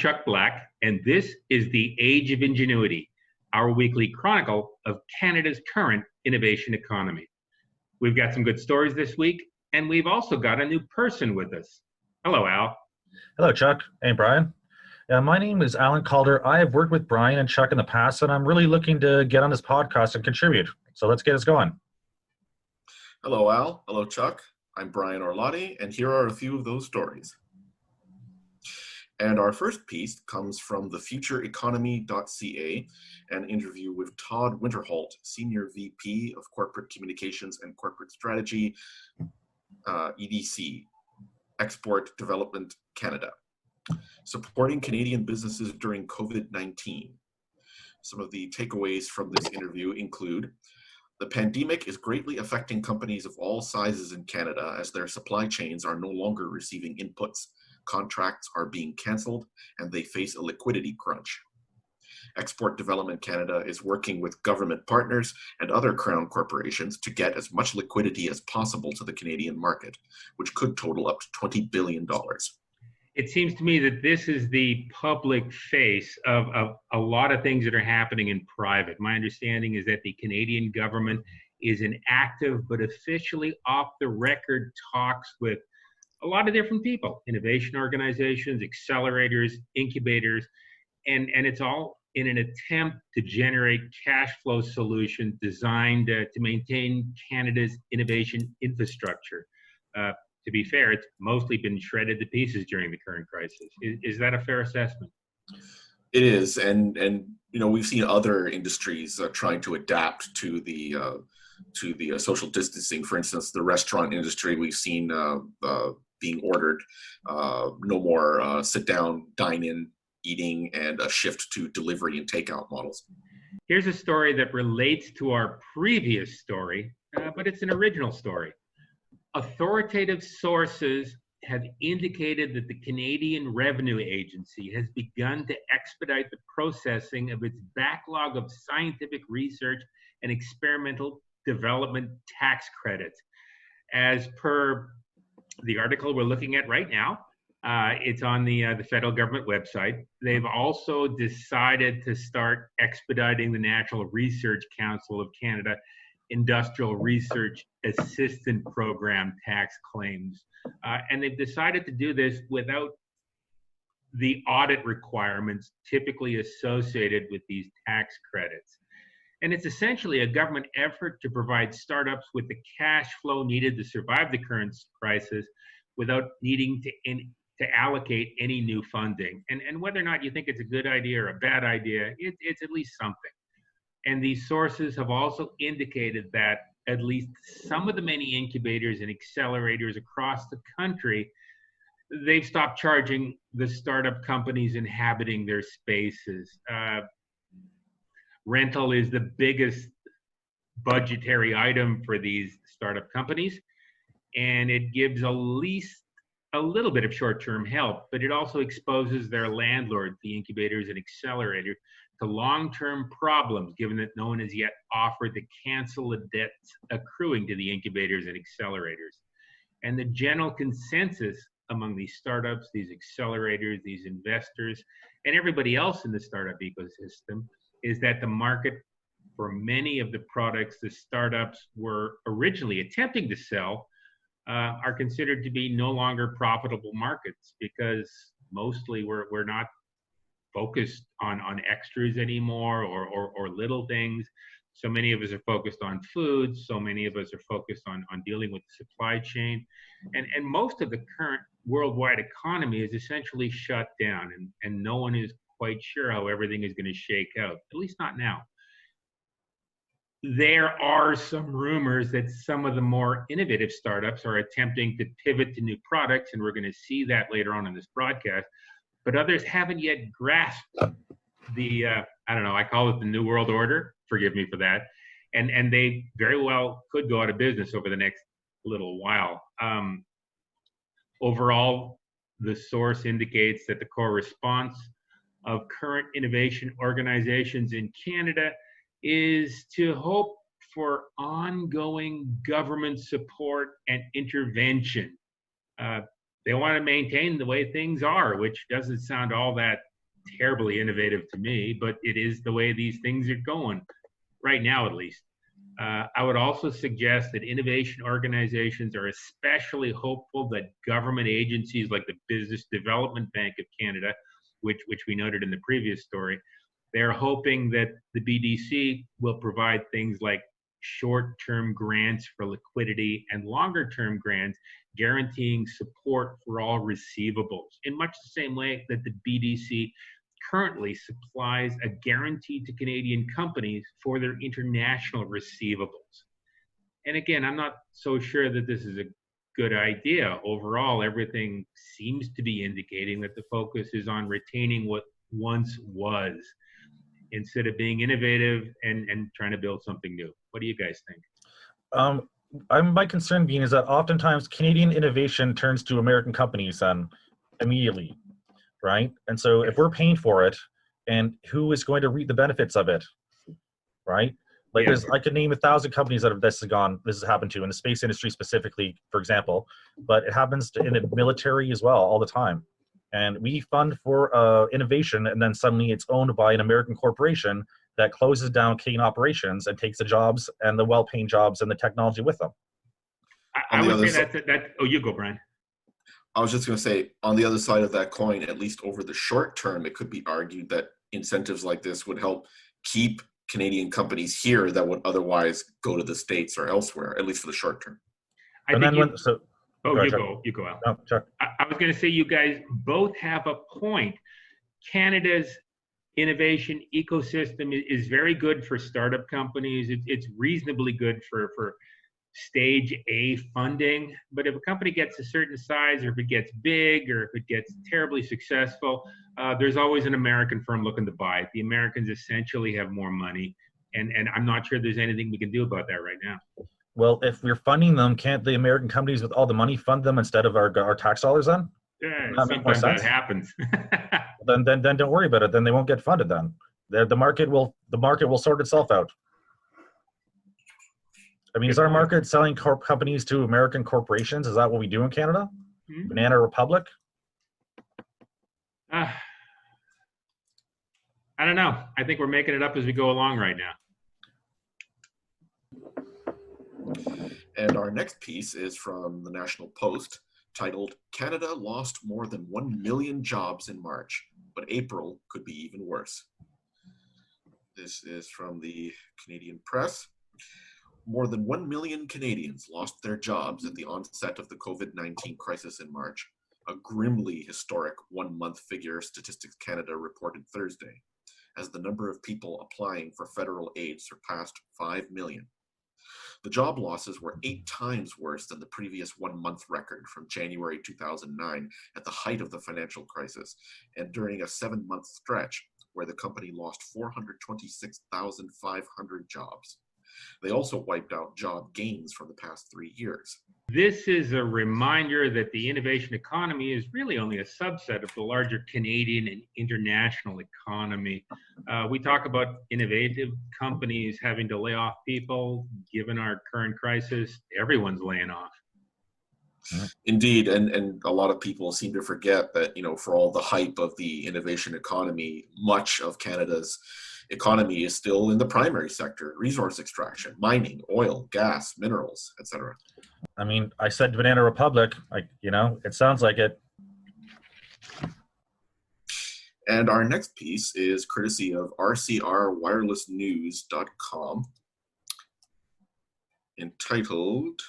Chuck Black, and this is the Age of Ingenuity, our weekly chronicle of Canada's current innovation economy. We've got some good stories this week, and we've also got a new person with us. Hello, Al. Hello, Chuck. Hey, Brian. My name is Alan Calder. I have worked with Brian and Chuck in the past, and I'm really looking to get on this podcast and contribute. So let's get us going. Hello, Al. Hello, Chuck. I'm Brian Orlotti, and here are a few of those stories. And our first piece comes from thefutureeconomy.ca, an interview with Todd Winterholt, Senior VP of Corporate Communications and Corporate Strategy, EDC, Export Development Canada, supporting Canadian businesses during COVID-19. Some of the takeaways from this interview include: the pandemic is greatly affecting companies of all sizes in Canada as their supply chains are no longer receiving inputs. Contracts are being cancelled and they face a liquidity crunch. Export Development Canada is working with government partners and other Crown corporations to get as much liquidity as possible to the Canadian market, which could total up to $20 billion. It seems to me that this is the public face of a lot of things that are happening in private. My understanding is that the Canadian government is in active but officially off the record talks with a lot of different people, innovation organizations, accelerators, incubators, and it's all in an attempt to generate cash flow solutions designed to maintain Canada's innovation infrastructure. To be fair, it's mostly been shredded to pieces during the current crisis. Is that a fair assessment? It is, and we've seen other industries trying to adapt to the social distancing. For instance, the restaurant industry, we've seen being ordered no more sit-down, dine-in eating, and a shift to delivery and takeout models. Here's a story that relates to our previous story, but it's an original story. Authoritative sources have indicated that the Canadian Revenue Agency has begun to expedite the processing of its backlog of scientific research and experimental development tax credits. As per the article we're looking at right now, it's on the federal government website. They've also decided to start expediting the National Research Council of Canada Industrial Research Assistant Program tax claims. And they've decided to do this without the audit requirements typically associated with these tax credits. And it's essentially a government effort to provide startups with the cash flow needed to survive the current crisis without needing to allocate any new funding. And whether or not you think it's a good idea or a bad idea, it's at least something. And these sources have also indicated that at least some of the many incubators and accelerators across the country, they've stopped charging the startup companies inhabiting their spaces. Rental is the biggest budgetary item for these startup companies, and it gives at least a little bit of short-term help, but it also exposes their landlords, the incubators and accelerators, to long-term problems, given that no one has yet offered to cancel the debts accruing to the incubators and accelerators. And the general consensus among these startups, these accelerators, these investors, and everybody else in the startup ecosystem is that the market for many of the products the startups were originally attempting to sell are considered to be no longer profitable markets, because mostly we're not focused on extras anymore or little things. So many of us are focused on food. So many of us are focused on dealing with the supply chain. And most of the current worldwide economy is essentially shut down, and no one is quite sure how everything is going to shake out, at least not now. There are some rumors that some of the more innovative startups are attempting to pivot to new products, and we're going to see that later on in this broadcast. But others haven't yet grasped the, I call it the New World Order, forgive me for that, and they very well could go out of business over the next little while. Overall, the source indicates that the core response of current innovation organizations in Canada is to hope for ongoing government support and intervention. They want to maintain the way things are, which doesn't sound all that terribly innovative to me, but it is the way these things are going right now, at least. I would also suggest that innovation organizations are especially hopeful that government agencies like the Business Development Bank of Canada, which we noted in the previous story, they're hoping that the BDC will provide things like short-term grants for liquidity and longer-term grants guaranteeing support for all receivables in much the same way that the BDC currently supplies a guarantee to Canadian companies for their international receivables. And again, I'm not so sure that this is a good idea. Overall, everything seems to be indicating that the focus is on retaining what once was instead of being innovative and trying to build something new. What do you guys think? My concern being is that oftentimes Canadian innovation turns to American companies immediately, right? And so if we're paying for it, and who is going to reap the benefits of it, right? Like I could name 1,000 companies that this has happened to in the space industry specifically, for example, but it happens in the military as well all the time. And we fund for innovation, and then suddenly it's owned by an American corporation that closes down Canadian operations and takes the jobs and the well-paying jobs and the technology with them. I would say that. Oh, you go, Brian. I was just going to say, on the other side of that coin, at least over the short term, it could be argued that incentives like this would help keep Canadian companies here that would otherwise go to the States or elsewhere, at least for the short term. You go, Al. No, Chuck. I was going to say you guys both have a point. Canada's innovation ecosystem is very good for startup companies. It's reasonably good for stage A funding. But if a company gets a certain size, or if it gets big, or if it gets terribly successful, there's always an American firm looking to buy it. The Americans essentially have more money. And I'm not sure there's anything we can do about that right now. Well, if we're funding them, can't the American companies with all the money fund them instead of our tax dollars then? Yeah, sometimes that happens. then don't worry about it. Then they won't get funded then. The market will sort itself out. I mean, is our market selling companies to American corporations? Is that what we do in Canada? Mm-hmm. Banana Republic? I don't know. I think we're making it up as we go along right now. And our next piece is from the National Post, titled, "Canada Lost More Than 1 Million Jobs in March, but April Could Be Even Worse." This is from the Canadian Press. More than 1 million Canadians lost their jobs at the onset of the COVID-19 crisis in March, a grimly historic one-month figure Statistics Canada reported Thursday, as the number of people applying for federal aid surpassed 5 million. The job losses were 8 times worse than the previous one-month record from January 2009 at the height of the financial crisis, and during a 7-month stretch where the company lost 426,500 jobs. They also wiped out job gains from the past 3 years. This is a reminder that the innovation economy is really only a subset of the larger Canadian and international economy. We talk about innovative companies having to lay off people. Given our current crisis, everyone's laying off. Indeed, and a lot of people seem to forget that, for all the hype of the innovation economy, much of Canada's economy is still in the primary sector: resource extraction, mining, oil, gas, minerals, etc. I mean, I said Banana Republic, it sounds like it. And our next piece is courtesy of rcrwirelessnews.com, entitled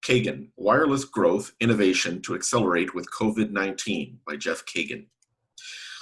Kagan, Wireless Growth Innovation to Accelerate with COVID-19 by Jeff Kagan.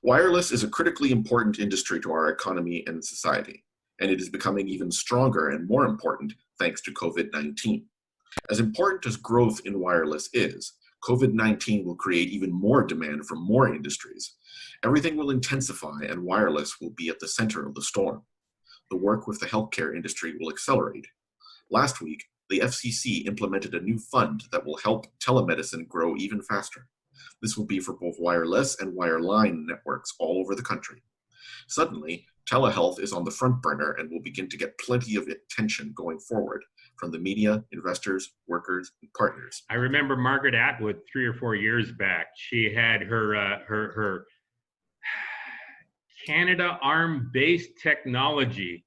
Wireless is a critically important industry to our economy and society, and it is becoming even stronger and more important thanks to COVID-19. As important as growth in wireless is, COVID-19 will create even more demand from more industries. Everything will intensify, and wireless will be at the center of the storm. The work with the healthcare industry will accelerate. Last week, the FCC implemented a new fund that will help telemedicine grow even faster. This will be for both wireless and wireline networks all over the country. Suddenly, telehealth is on the front burner and will begin to get plenty of attention going forward from the media, investors, workers, and partners. I remember Margaret Atwood 3 or 4 years back. She had her Canada arm-based technology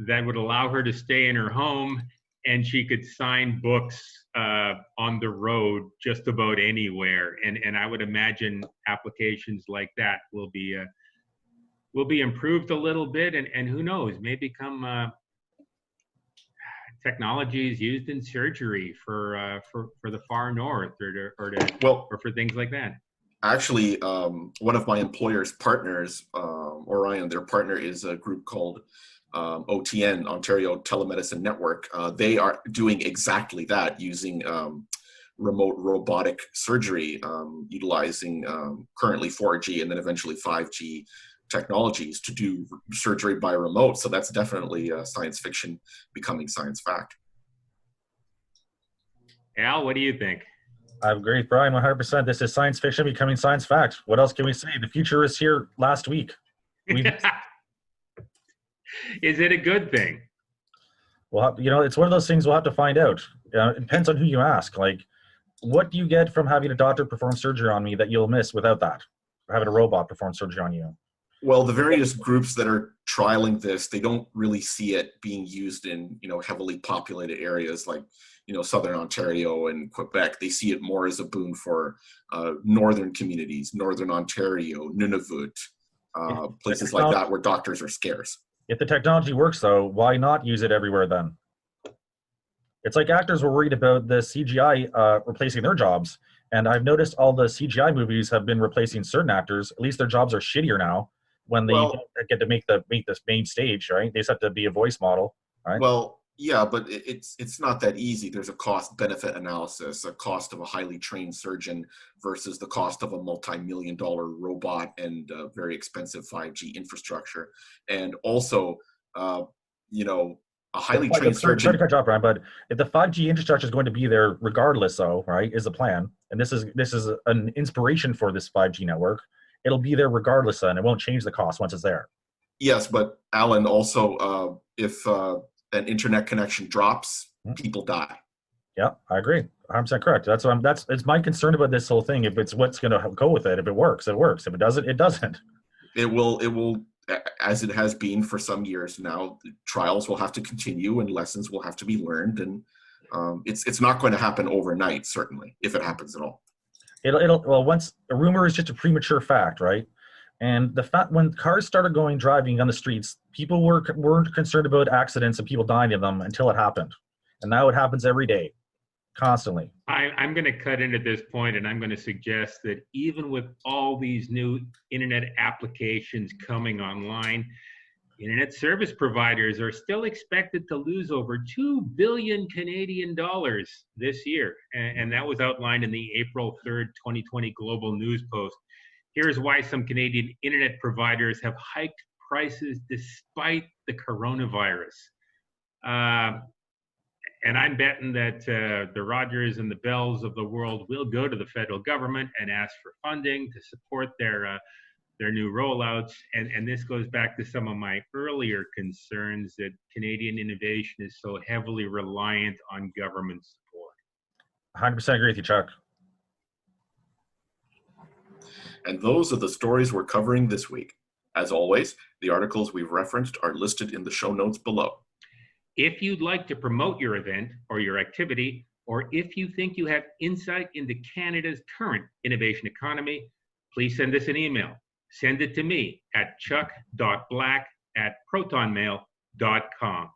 that would allow her to stay in her home, and she could sign books on the road just about anywhere. And I would imagine applications like that will be improved a little bit, and who knows, may become technologies used in surgery for the far north or for things like that. Actually, one of my employer's partners, Orion, their partner is a group called OTN, Ontario Telemedicine Network. They are doing exactly that, using remote robotic surgery, utilizing currently 4G and then eventually 5G technologies to do surgery by remote. So that's definitely science fiction becoming science fact. Al, what do you think? I agree with Brian 100%. This is science fiction becoming science fact. What else can we say? The future is here last week. Is it a good thing? Well, it's one of those things we'll have to find out. It depends on who you ask. Like, what do you get from having a doctor perform surgery on me that you'll miss without that? Or having a robot perform surgery on you? Well, the various groups that are trialing this, they don't really see it being used in, heavily populated areas like, Southern Ontario and Quebec. They see it more as a boon for northern communities, Northern Ontario, Nunavut, places like that where doctors are scarce. If the technology works, though, why not use it everywhere then? It's like actors were worried about the CGI replacing their jobs. And I've noticed all the CGI movies have been replacing certain actors. At least their jobs are shittier now when they don't get to make this main stage, right? They just have to be a voice model, right? Well, yeah, but it's not that easy. There's a cost-benefit analysis, a cost of a highly trained surgeon versus the cost of a multi-million-dollar robot and very expensive 5G infrastructure. And also, a highly trained surgeon. Sorry to cut you off, Brian, but if the 5G infrastructure is going to be there regardless, though, right, is the plan, and this is an inspiration for this 5G network, it'll be there regardless, and it won't change the cost once it's there. Yes, but Alan, also, if an internet connection drops, people die. Yeah, I agree. 100% correct. It's my concern about this whole thing. If it's what's going to go with it. If it works, it works. If it doesn't, it doesn't. It will, as it has been for some years now. The trials will have to continue, and lessons will have to be learned. And it's not going to happen overnight, certainly, if it happens at all. Once a rumor is just a premature fact, right? And the fact when cars started driving on the streets, people weren't concerned about accidents and people dying in them until it happened. And now it happens every day, constantly. I'm going to cut in at this point, and I'm going to suggest that even with all these new internet applications coming online, internet service providers are still expected to lose over 2 billion Canadian dollars this year. And that was outlined in the April 3rd, 2020 Global News Post. Here's why some Canadian internet providers have hiked prices despite the coronavirus. And I'm betting that the Rogers and the Bells of the world will go to the federal government and ask for funding to support their new rollouts. And this goes back to some of my earlier concerns that Canadian innovation is so heavily reliant on government support. 100% agree with you, Chuck. And those are the stories we're covering this week. As always, the articles we've referenced are listed in the show notes below. If you'd like to promote your event or your activity, or if you think you have insight into Canada's current innovation economy, please send us an email. Send it to me at chuck.black@protonmail.com.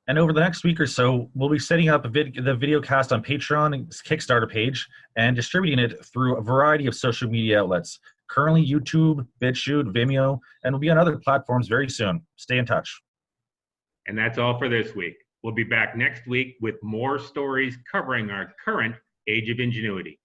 And over the next week or so, we'll be setting up the video cast on Patreon Kickstarter page and distributing it through a variety of social media outlets. Currently YouTube, BitChute, Vimeo, and we'll be on other platforms very soon. Stay in touch. And that's all for this week. We'll be back next week with more stories covering our current age of ingenuity.